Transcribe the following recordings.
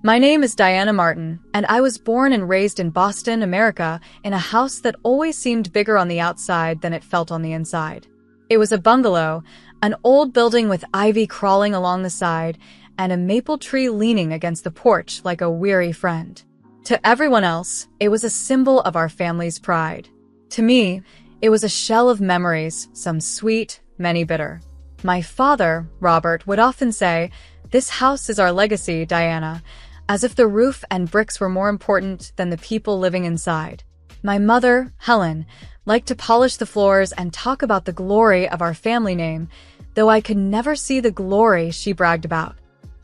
My name is Diana Martin, and I was born and raised in Boston, America, in a house that always seemed bigger on the outside than it felt on the inside. It was a bungalow, an old building with ivy crawling along the side, and a maple tree leaning against the porch like a weary friend. To everyone else, it was a symbol of our family's pride. To me, it was a shell of memories, some sweet, many bitter. My father, Robert, would often say, "This house is our legacy, Diana," as if the roof and bricks were more important than the people living inside. My mother, Helen, liked to polish the floors and talk about the glory of our family name, though I could never see the glory she bragged about.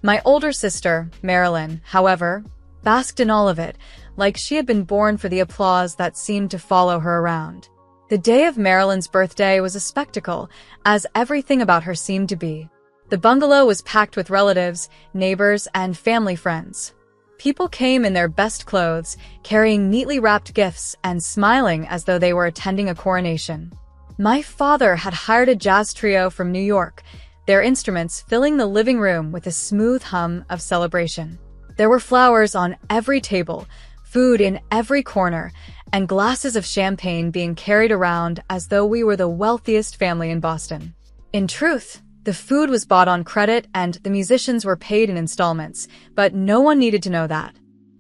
My older sister, Marilyn, however, basked in all of it, like she had been born for the applause that seemed to follow her around. The day of Marilyn's birthday was a spectacle, as everything about her seemed to be. The bungalow was packed with relatives, neighbors, and family friends. People came in their best clothes, carrying neatly wrapped gifts and smiling as though they were attending a coronation. My father had hired a jazz trio from New York, their instruments filling the living room with a smooth hum of celebration. There were flowers on every table, food in every corner, and glasses of champagne being carried around as though we were the wealthiest family in Boston. In truth, the food was bought on credit and the musicians were paid in installments, but no one needed to know that.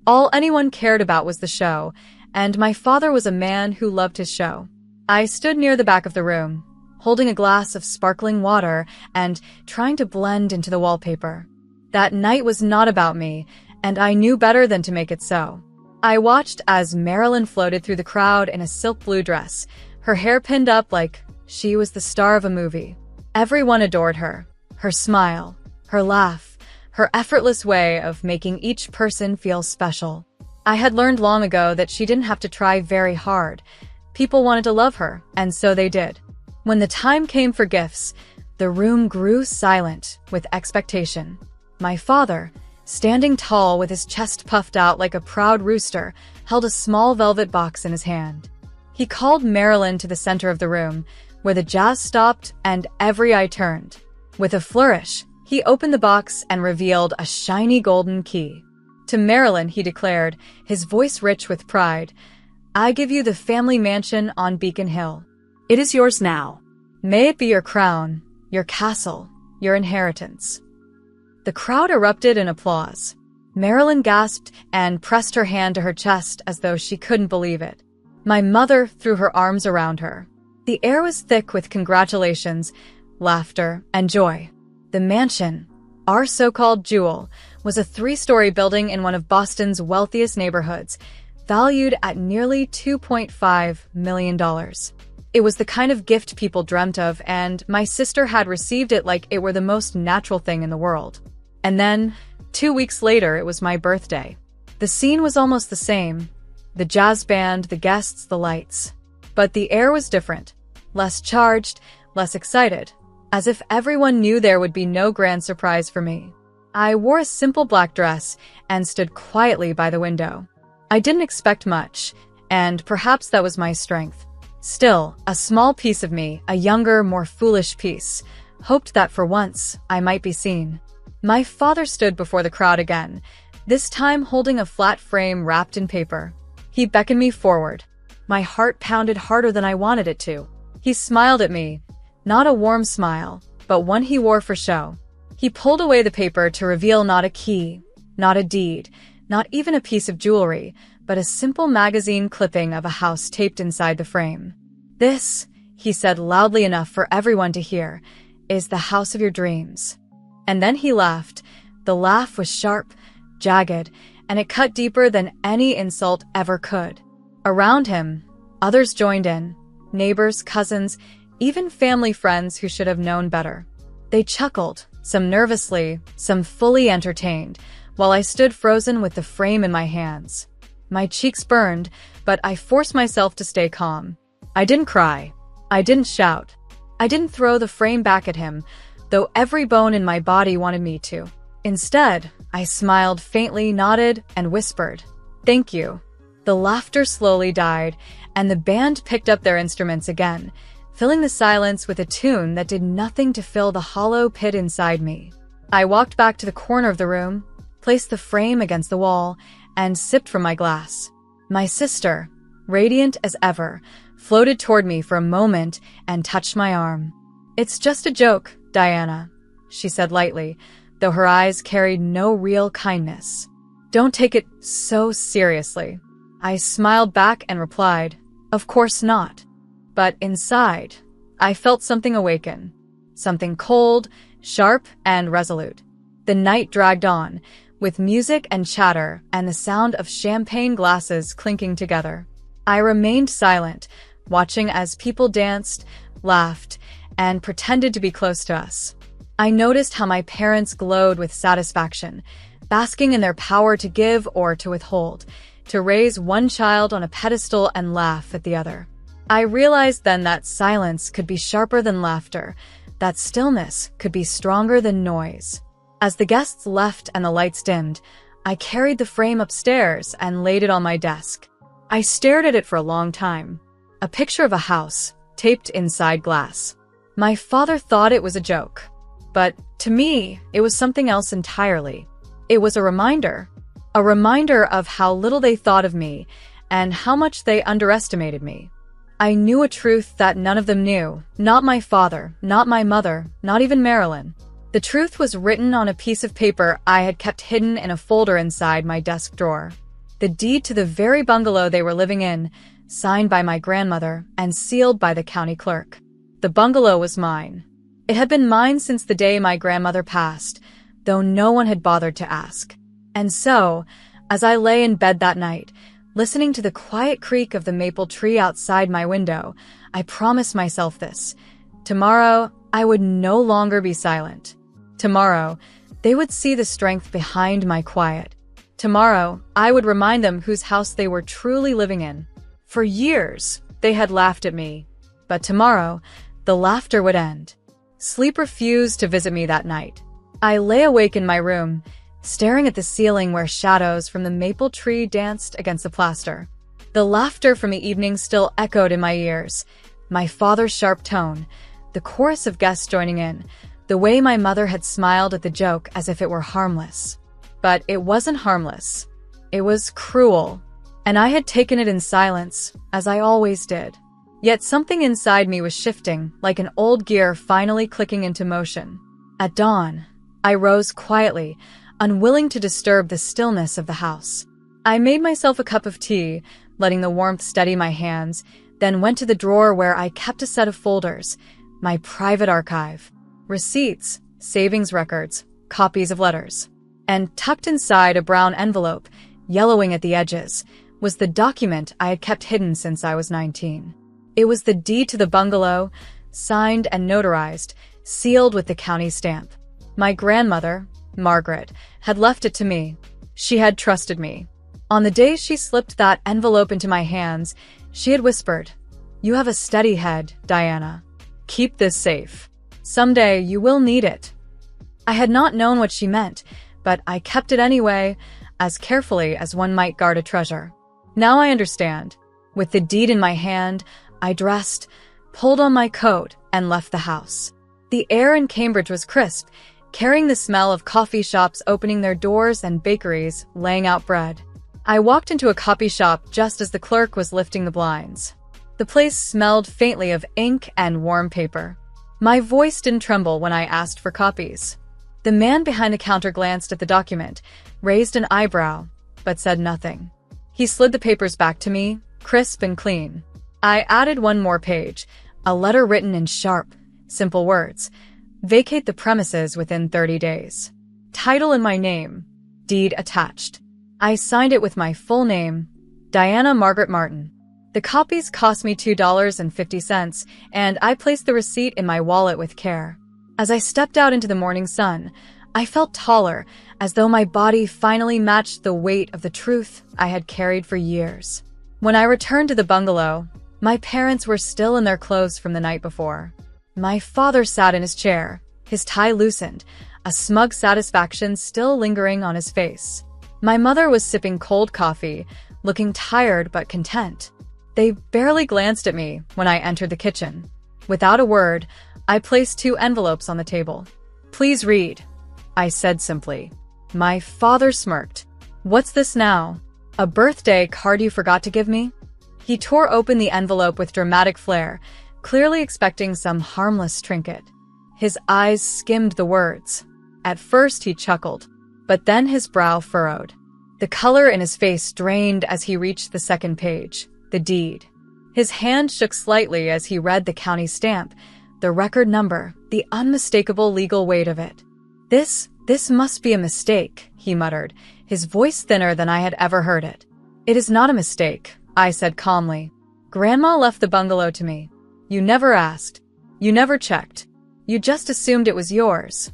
All anyone cared about was the show, and my father was a man who loved his show. I stood near the back of the room, holding a glass of sparkling water and trying to blend into the wallpaper. That night was not about me, and I knew better than to make it so. I watched as Marilyn floated through the crowd in a silk blue dress, her hair pinned up like she was the star of a movie. Everyone adored her. Her smile, her laugh, her effortless way of making each person feel special. I had learned long ago that she didn't have to try very hard. People wanted to love her, and so they did. When the time came for gifts, the room grew silent with expectation. My father, standing tall with his chest puffed out like a proud rooster, held a small velvet box in his hand. He called Marilyn to the center of the room, where the jazz stopped and every eye turned. With a flourish, he opened the box and revealed a shiny golden key. To Marilyn, he declared, his voice rich with pride, "I give you the family mansion on Beacon Hill. It is yours now. May it be your crown, your castle, your inheritance." The crowd erupted in applause. Marilyn gasped and pressed her hand to her chest as though she couldn't believe it. My mother threw her arms around her. The air was thick with congratulations, laughter, and joy. The mansion, our so-called jewel, was a 3-story building in one of Boston's wealthiest neighborhoods, valued at nearly $2.5 million. It was the kind of gift people dreamt of, and my sister had received it like it were the most natural thing in the world. And then, 2 weeks later, it was my birthday. The scene was almost the same. The jazz band, the guests, the lights. But the air was different. Less charged, less excited, as if everyone knew there would be no grand surprise for me. I wore a simple black dress and stood quietly by the window. I didn't expect much, and perhaps that was my strength. Still, a small piece of me, a younger, more foolish piece, hoped that for once I might be seen. My father stood before the crowd again, this time holding a flat frame wrapped in paper. He beckoned me forward. My heart pounded harder than I wanted it to. He smiled at me, not a warm smile, but one he wore for show. He pulled away the paper to reveal not a key, not a deed, not even a piece of jewelry, but a simple magazine clipping of a house taped inside the frame. "This," he said loudly enough for everyone to hear, "is the house of your dreams." And then he laughed. The laugh was sharp, jagged, and it cut deeper than any insult ever could. Around him, others joined in. Neighbors, cousins, even family friends who should have known better. They chuckled, some nervously, some fully entertained, while I stood frozen with the frame in my hands. My cheeks burned, but I forced myself to stay calm. I didn't cry. I didn't shout. I didn't throw the frame back at him, though every bone in my body wanted me to. Instead, I smiled faintly, nodded, and whispered, "Thank you." The laughter slowly died, and the band picked up their instruments again, filling the silence with a tune that did nothing to fill the hollow pit inside me. I walked back to the corner of the room, placed the frame against the wall, and sipped from my glass. My sister, radiant as ever, floated toward me for a moment and touched my arm. "It's just a joke, Diana," she said lightly, though her eyes carried no real kindness. "Don't take it so seriously." I smiled back and replied, "Of course not." But inside, I felt something awaken. Something cold, sharp, and resolute. The night dragged on, with music and chatter and the sound of champagne glasses clinking together. I remained silent, watching as people danced, laughed, and pretended to be close to us. I noticed how my parents glowed with satisfaction, basking in their power to give or to withhold, to raise one child on a pedestal and laugh at the other. I realized then that silence could be sharper than laughter, that stillness could be stronger than noise. As the guests left and the lights dimmed, I carried the frame upstairs and laid it on my desk. I stared at it for a long time. A picture of a house, taped inside glass. My father thought it was a joke, but to me, it was something else entirely. It was a reminder of how little they thought of me and how much they underestimated me. I knew a truth that none of them knew, not my father, not my mother, not even Marilyn. The truth was written on a piece of paper I had kept hidden in a folder inside my desk drawer. The deed to the very bungalow they were living in, signed by my grandmother and sealed by the county clerk. The bungalow was mine. It had been mine since the day my grandmother passed, though no one had bothered to ask. And so, as I lay in bed that night, listening to the quiet creak of the maple tree outside my window, I promised myself this. Tomorrow, I would no longer be silent. Tomorrow, they would see the strength behind my quiet. Tomorrow, I would remind them whose house they were truly living in. For years, they had laughed at me. But tomorrow, the laughter would end. Sleep refused to visit me that night. I lay awake in my room, staring at the ceiling where shadows from the maple tree danced against the plaster. The laughter from the evening still echoed in my ears. My father's sharp tone, the chorus of guests joining in, the way my mother had smiled at the joke as if it were harmless. But it wasn't harmless. It was cruel. And I had taken it in silence, as I always did. Yet something inside me was shifting, like an old gear finally clicking into motion. At dawn, I rose quietly, unwilling to disturb the stillness of the house. I made myself a cup of tea, letting the warmth steady my hands, then went to the drawer where I kept a set of folders, my private archive. Receipts, savings records, copies of letters. And tucked inside a brown envelope, yellowing at the edges, was the document I had kept hidden since I was 19. It was the deed to the bungalow, signed and notarized, sealed with the county stamp. My grandmother, Margaret, had left it to me. She had trusted me. On the day she slipped that envelope into my hands, she had whispered, "You have a steady head, Diana. Keep this safe. Someday you will need it." I had not known what she meant, but I kept it anyway, as carefully as one might guard a treasure. Now I understand. With the deed in my hand, I dressed, pulled on my coat, and left the house. The air in Cambridge was crisp, carrying the smell of coffee shops opening their doors and bakeries laying out bread. I walked into a copy shop just as the clerk was lifting the blinds. The place smelled faintly of ink and warm paper. My voice didn't tremble when I asked for copies. The man behind the counter glanced at the document, raised an eyebrow, but said nothing. He slid the papers back to me, crisp and clean. I added one more page, a letter written in sharp, simple words. Vacate the premises within 30 days. Title in my name. Deed attached. I signed it with my full name, Diana Margaret Martin. The copies cost me $2.50, and I placed the receipt in my wallet with care. As I stepped out into the morning sun, I felt taller, as though my body finally matched the weight of the truth I had carried for years. When I returned to the bungalow, my parents were still in their clothes from the night before. My father sat in his chair, his tie loosened, a smug satisfaction still lingering on his face. My mother was sipping cold coffee, looking tired but content. They barely glanced at me when I entered the kitchen. Without a word, I placed 2 envelopes on the table. "Please read," I said simply. My father smirked. "What's this now? A birthday card you forgot to give me?" He tore open the envelope with dramatic flair, clearly expecting some harmless trinket. His eyes skimmed the words. At first he chuckled, but then his brow furrowed. The color in his face drained as he reached the second page, the deed. His hand shook slightly as he read the county stamp, the record number, the unmistakable legal weight of it. This must be a mistake," he muttered, his voice thinner than I had ever heard it. "It is not a mistake," I said calmly. "Grandma left the bungalow to me. You never asked. You never checked. You just assumed it was yours."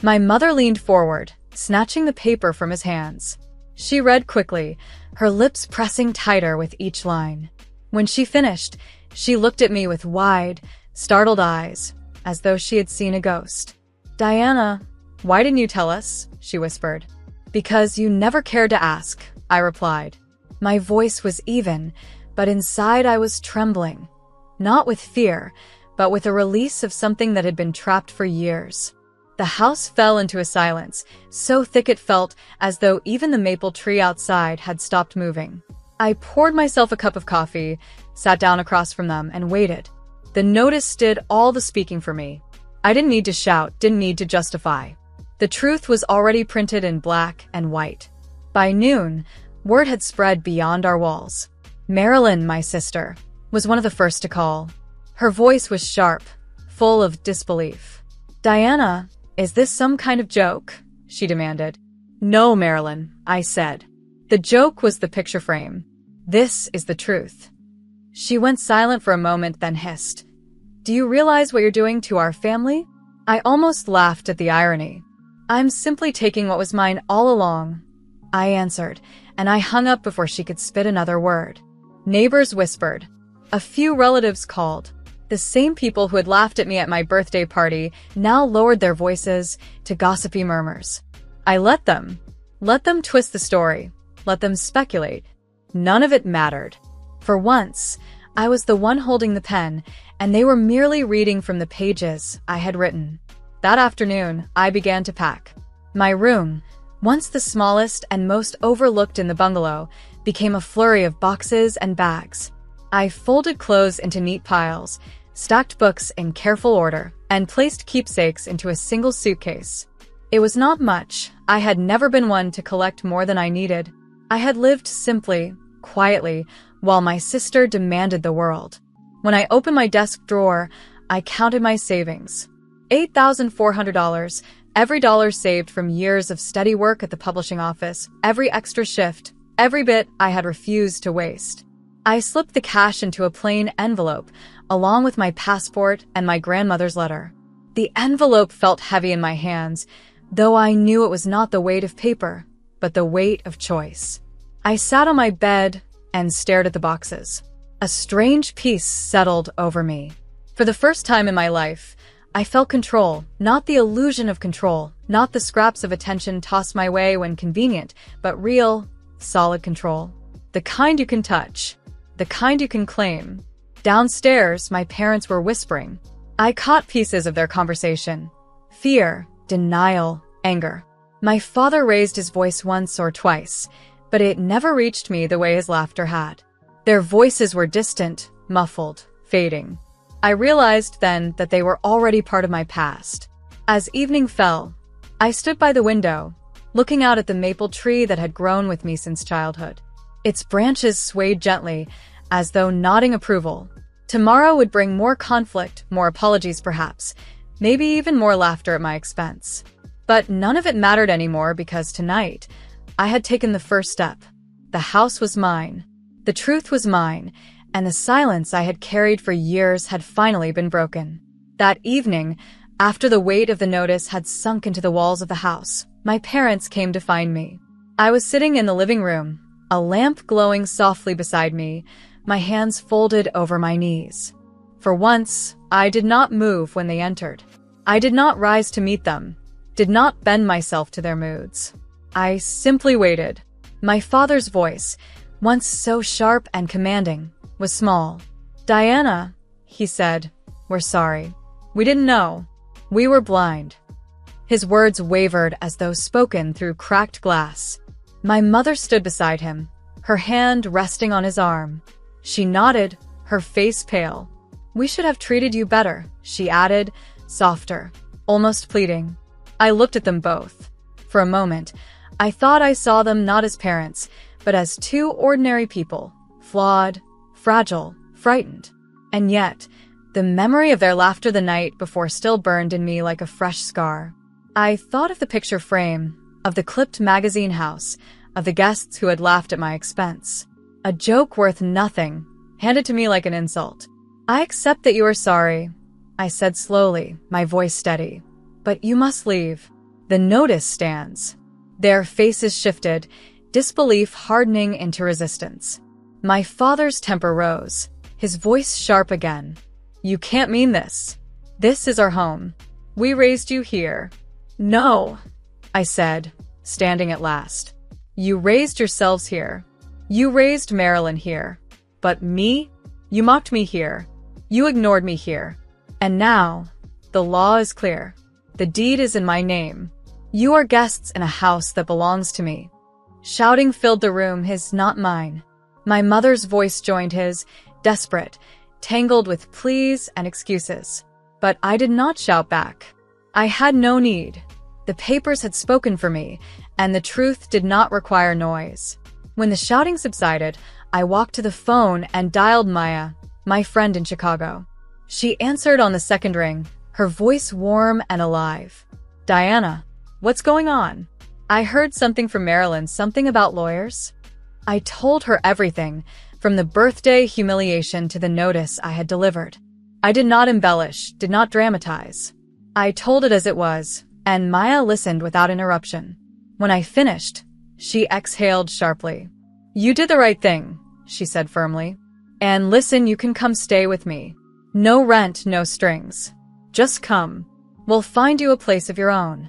My mother leaned forward, snatching the paper from his hands. She read quickly, her lips pressing tighter with each line. When she finished, she looked at me with wide, startled eyes, as though she had seen a ghost. "Diana, why didn't you tell us?" she whispered. "Because you never cared to ask," I replied. My voice was even, but inside I was trembling. Not with fear, but with a release of something that had been trapped for years. The house fell into a silence, so thick it felt as though even the maple tree outside had stopped moving. I poured myself a cup of coffee, sat down across from them, and waited. The notice did all the speaking for me. I didn't need to shout, didn't need to justify. The truth was already printed in black and white. By noon, word had spread beyond our walls. Marilyn, my sister, was one of the first to call. Her voice was sharp, full of disbelief. "Diana, is this some kind of joke?" she demanded. "No, Marilyn," I said. "The joke was the picture frame. This is the truth." She went silent for a moment, then hissed, "Do you realize what you're doing to our family?" I almost laughed at the irony. "I'm simply taking what was mine all along," I answered, and I hung up before she could spit another word. Neighbors whispered. A few relatives called. The same people who had laughed at me at my birthday party now lowered their voices to gossipy murmurs. I let them twist the story, let them speculate. None of it mattered. For once, I was the one holding the pen, and they were merely reading from the pages I had written. That afternoon, I began to pack. My room, once the smallest and most overlooked in the bungalow, became a flurry of boxes and bags. I folded clothes into neat piles, stacked books in careful order, and placed keepsakes into a single suitcase. It was not much. I had never been one to collect more than I needed. I had lived simply, quietly, while my sister demanded the world. When I opened my desk drawer, I counted my savings. $8,400, every dollar saved from years of steady work at the publishing office, every extra shift, every bit I had refused to waste. I slipped the cash into a plain envelope, along with my passport and my grandmother's letter. The envelope felt heavy in my hands, though I knew it was not the weight of paper, but the weight of choice. I sat on my bed and stared at the boxes. A strange peace settled over me. For the first time in my life, I felt control, not the illusion of control, not the scraps of attention tossed my way when convenient, but real, solid control. The kind you can touch. The kind you can claim. Downstairs, my parents were whispering. I caught pieces of their conversation. Fear, denial, anger. My father raised his voice once or twice, but it never reached me the way his laughter had. Their voices were distant, muffled, fading. I realized then that they were already part of my past. As evening fell, I stood by the window, looking out at the maple tree that had grown with me since childhood. Its branches swayed gently, as though nodding approval. Tomorrow would bring more conflict, more apologies perhaps, maybe even more laughter at my expense. But none of it mattered anymore because tonight, I had taken the first step. The house was mine. The truth was mine, and the silence I had carried for years had finally been broken. That evening, after the weight of the notice had sunk into the walls of the house, my parents came to find me. I was sitting in the living room, a lamp glowing softly beside me, my hands folded over my knees. For once, I did not move when they entered. I did not rise to meet them, did not bend myself to their moods. I simply waited. My father's voice, once so sharp and commanding, was small. "Diana," he said, "we're sorry. We didn't know. We were blind." His words wavered as though spoken through cracked glass. My mother stood beside him, her hand resting on his arm. She nodded, her face pale. "We should have treated you better," she added, softer, almost pleading. I looked at them both. For a moment, I thought I saw them not as parents, but as two ordinary people, flawed, fragile, frightened. And yet, the memory of their laughter the night before still burned in me like a fresh scar. I thought of the picture frame, of the clipped magazine house, of the guests who had laughed at my expense. A joke worth nothing, handed to me like an insult. "I accept that you are sorry," I said slowly, my voice steady. "But you must leave. The notice stands." Their faces shifted, disbelief hardening into resistance. My father's temper rose, his voice sharp again. "You can't mean this. This is our home. We raised you here." "No," I said, standing at last. "You raised yourselves here. You raised Marilyn here. But me? You mocked me here. You ignored me here. And now, the law is clear. The deed is in my name. You are guests in a house that belongs to me." Shouting filled the room, his, not mine. My mother's voice joined his, desperate, tangled with pleas and excuses. But I did not shout back. I had no need. The papers had spoken for me, and the truth did not require noise. When the shouting subsided, I walked to the phone and dialed Maya, my friend in Chicago. She answered on the second ring, her voice warm and alive. "Diana, what's going on?" "I heard something from Marilyn, something about lawyers." I told her everything, from the birthday humiliation to the notice I had delivered. I did not embellish, did not dramatize. I told it as it was, and Maya listened without interruption. When I finished, she exhaled sharply. "You did the right thing," she said firmly. "And listen, you can come stay with me. No rent, no strings. Just come. We'll find you a place of your own."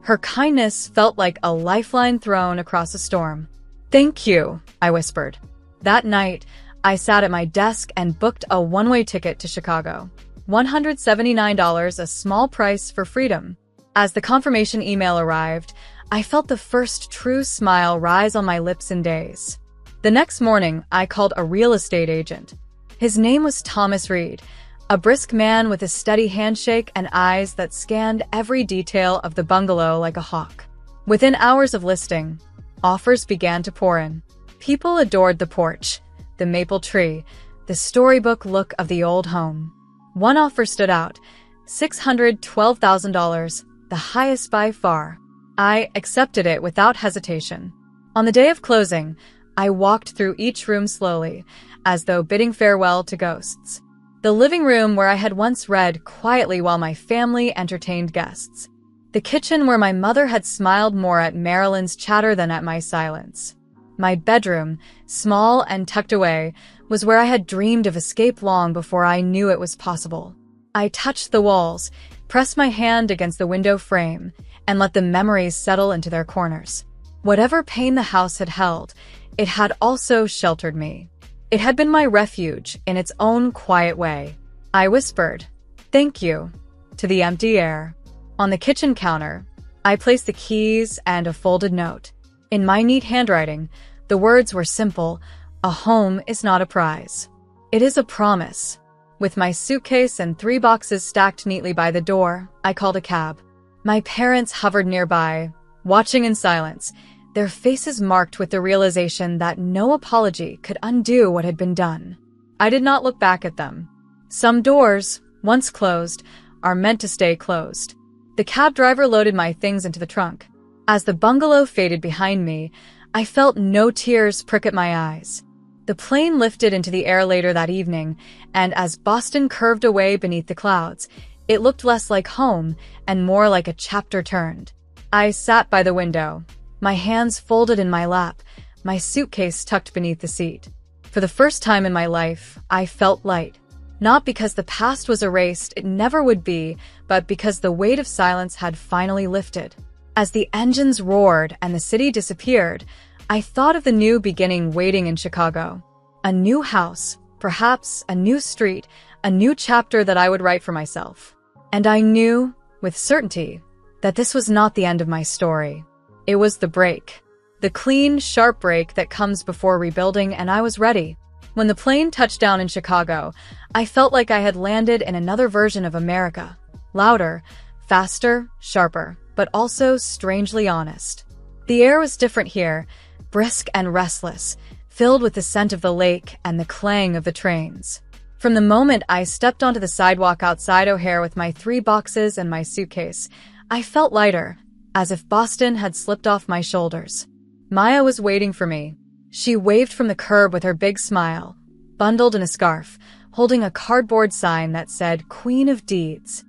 Her kindness felt like a lifeline thrown across a storm. "Thank you," I whispered. That night, I sat at my desk and booked a one-way ticket to Chicago. $179, a small price for freedom. As the confirmation email arrived, I felt the first true smile rise on my lips in days. The next morning, I called a real estate agent. His name was Thomas Reed, a brisk man with a steady handshake and eyes that scanned every detail of the bungalow like a hawk. Within hours of listing, offers began to pour in. People adored the porch, the maple tree, the storybook look of the old home. One offer stood out, $612,000, the highest by far. I accepted it without hesitation. On the day of closing, I walked through each room slowly, as though bidding farewell to ghosts. The living room where I had once read quietly while my family entertained guests. The kitchen where my mother had smiled more at Marilyn's chatter than at my silence. My bedroom, small and tucked away, was where I had dreamed of escape long before I knew it was possible. I touched the walls, pressed my hand against the window frame, and let the memories settle into their corners. Whatever pain the house had held, it had also sheltered me. It had been my refuge in its own quiet way. I whispered, "Thank you," to the empty air. On the kitchen counter, I placed the keys and a folded note. In my neat handwriting, the words were simple: "A home is not a prize. It is a promise." With my suitcase and 3 boxes stacked neatly by the door, I called a cab. My parents hovered nearby, watching in silence, their faces marked with the realization that no apology could undo what had been done. I did not look back at them. Some doors, once closed, are meant to stay closed. The cab driver loaded my things into the trunk. As the bungalow faded behind me, I felt no tears prick at my eyes. The plane lifted into the air later that evening, and as Boston curved away beneath the clouds, it looked less like home and more like a chapter turned. I sat by the window, my hands folded in my lap, my suitcase tucked beneath the seat. For the first time in my life, I felt light. Not because the past was erased, it never would be, but because the weight of silence had finally lifted. As the engines roared and the city disappeared, I thought of the new beginning waiting in Chicago. A new house, perhaps a new street, a new chapter that I would write for myself. And I knew, with certainty, that this was not the end of my story. It was the break. The clean, sharp break that comes before rebuilding, and I was ready. When the plane touched down in Chicago, I felt like I had landed in another version of America. Louder, faster, sharper, but also strangely honest. The air was different here, brisk and restless, filled with the scent of the lake and the clang of the trains. From the moment I stepped onto the sidewalk outside O'Hare with my 3 boxes and my suitcase, I felt lighter, as if Boston had slipped off my shoulders. Maya was waiting for me. She waved from the curb with her big smile, bundled in a scarf, holding a cardboard sign that said Queen of Deeds.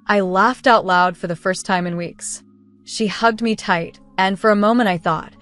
I laughed out loud for the first time in weeks. She hugged me tight, and for a moment I thought,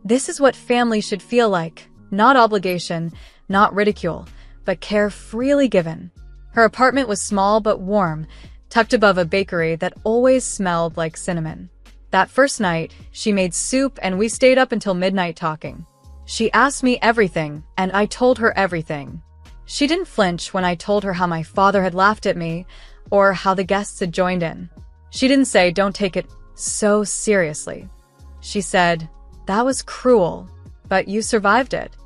this is what family should feel like. Not obligation, not ridicule, but care freely given. Her apartment was small but warm, tucked above a bakery that always smelled like cinnamon. That first night, she made soup and we stayed up until midnight talking. She asked me everything, and I told her everything. She didn't flinch when I told her how my father had laughed at me, or how the guests had joined in. She didn't say, don't take it so seriously. She said, that was cruel, but you survived it.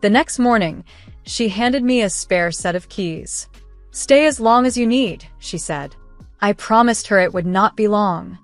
The next morning, she handed me a spare set of keys. Stay as long as you need, she said. I promised her it would not be long.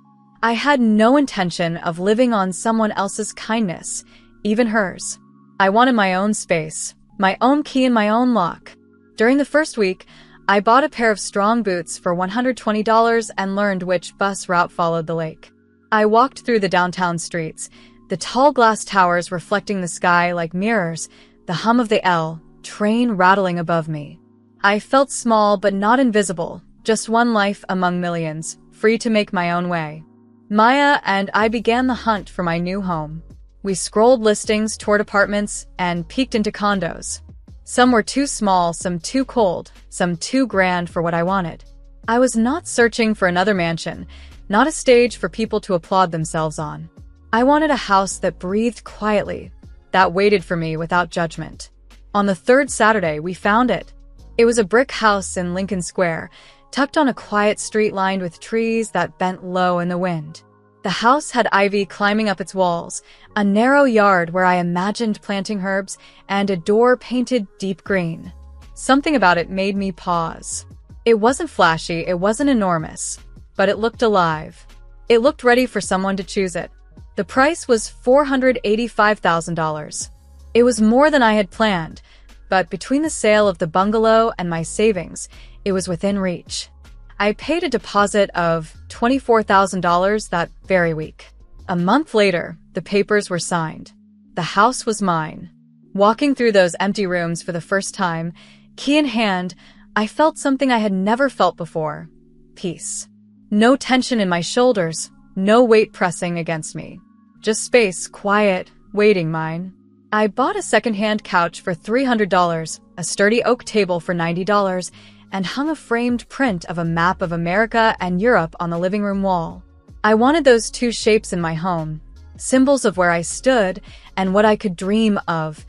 I had no intention of living on someone else's kindness, even hers. I wanted my own space, my own key and my own lock. During the first week, I bought a pair of strong boots for $120 and learned which bus route followed the lake. I walked through the downtown streets, the tall glass towers reflecting the sky like mirrors, the hum of the L train rattling above me. I felt small but not invisible, just one life among millions, free to make my own way. Maya and I began the hunt for my new home. We scrolled listings, toured apartments, and peeked into condos. Some were too small, some too cold, some too grand for what I wanted. I was not searching for another mansion, not a stage for people to applaud themselves on. I wanted a house that breathed quietly, that waited for me without judgment. On the 3rd Saturday, we found it. It was a brick house in Lincoln Square, tucked on a quiet street lined with trees that bent low in the wind. The house had ivy climbing up its walls, a narrow yard where I imagined planting herbs, and a door painted deep green. Something about it made me pause. It wasn't flashy, it wasn't enormous, but it looked alive. It looked ready for someone to choose it. The price was $485,000. It was more than I had planned, but between the sale of the bungalow and my savings, it was within reach. I paid a deposit of $24,000 that very week. A month later, the papers were signed. The house was mine. Walking through those empty rooms for the first time, key in hand, I felt something I had never felt before. Peace. No tension in my shoulders, no weight pressing against me. Just space, quiet, waiting mine. I bought a second-hand couch for $300, a sturdy oak table for $90, and hung a framed print of a map of America and Europe on the living room wall. I wanted those 2 shapes in my home, symbols of where I stood and what I could dream of,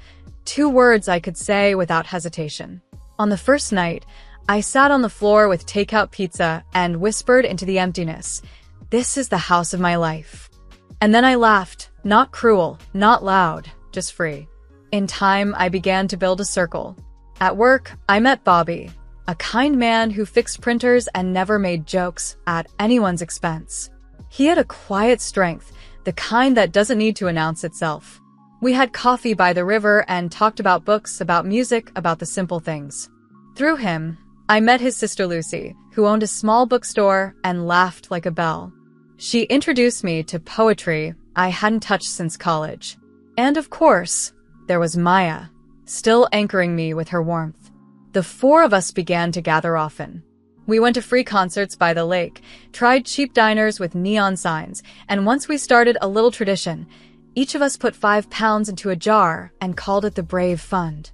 2 words I could say without hesitation. On the first night, I sat on the floor with takeout pizza and whispered into the emptiness, "This is the house of my life." And then I laughed, not cruel, not loud, just free. In time, I began to build a circle. At work, I met Bobby, a kind man who fixed printers and never made jokes at anyone's expense. He had a quiet strength, the kind that doesn't need to announce itself. We had coffee by the river and talked about books, about music, about the simple things. Through him, I met his sister Lucy, who owned a small bookstore and laughed like a bell. She introduced me to poetry I hadn't touched since college. And of course, there was Maya, still anchoring me with her warmth. The 4 of us began to gather often. We went to free concerts by the lake, tried cheap diners with neon signs, and once we started a little tradition, each of us put £5 into a jar and called it the Brave Fund.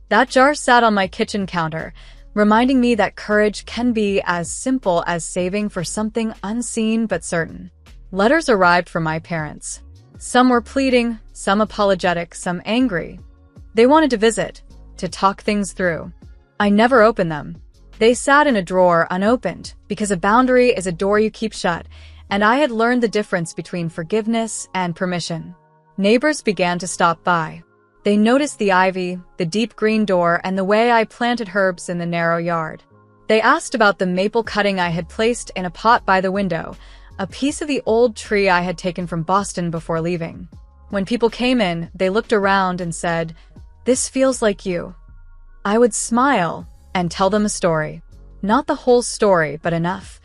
That jar sat on my kitchen counter, reminding me that courage can be as simple as saving for something unseen but certain. Letters arrived from my parents. Some were pleading, some apologetic, some angry. They wanted to visit, to talk things through. I never opened them. They sat in a drawer unopened, because a boundary is a door you keep shut, and I had learned the difference between forgiveness and permission. Neighbors began to stop by. They noticed the ivy, the deep green door, and the way I planted herbs in the narrow yard. They asked about the maple cutting I had placed in a pot by the window, a piece of the old tree I had taken from Boston before leaving. When people came in, they looked around and said, "This feels like you." I would smile and tell them a story. Not the whole story, but enough.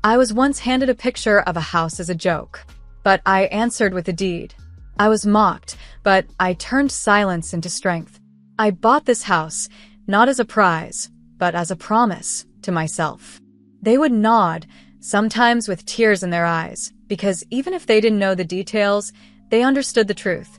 I was once handed a picture of a house as a joke, but I answered with a deed. I was mocked, but I turned silence into strength. I bought this house, not as a prize, but as a promise to myself. They would nod, sometimes with tears in their eyes, because even if they didn't know the details, they understood the truth,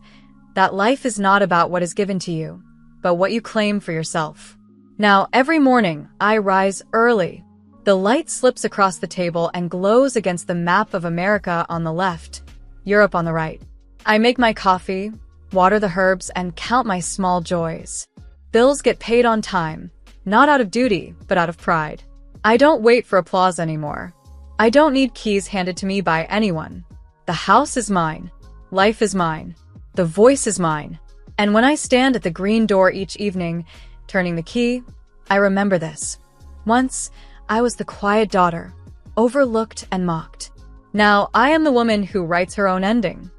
that life is not about what is given to you, but what you claim for yourself. Now, every morning, I rise early. The light slips across the table and glows against the map of America on the left, Europe on the right. I make my coffee, water the herbs, and count my small joys. Bills get paid on time, not out of duty, but out of pride. I don't wait for applause anymore. I don't need keys handed to me by anyone. The house is mine. Life is mine. The voice is mine. And when I stand at the green door each evening, turning the key, I remember this. Once, I was the quiet daughter, overlooked and mocked. Now, I am the woman who writes her own ending.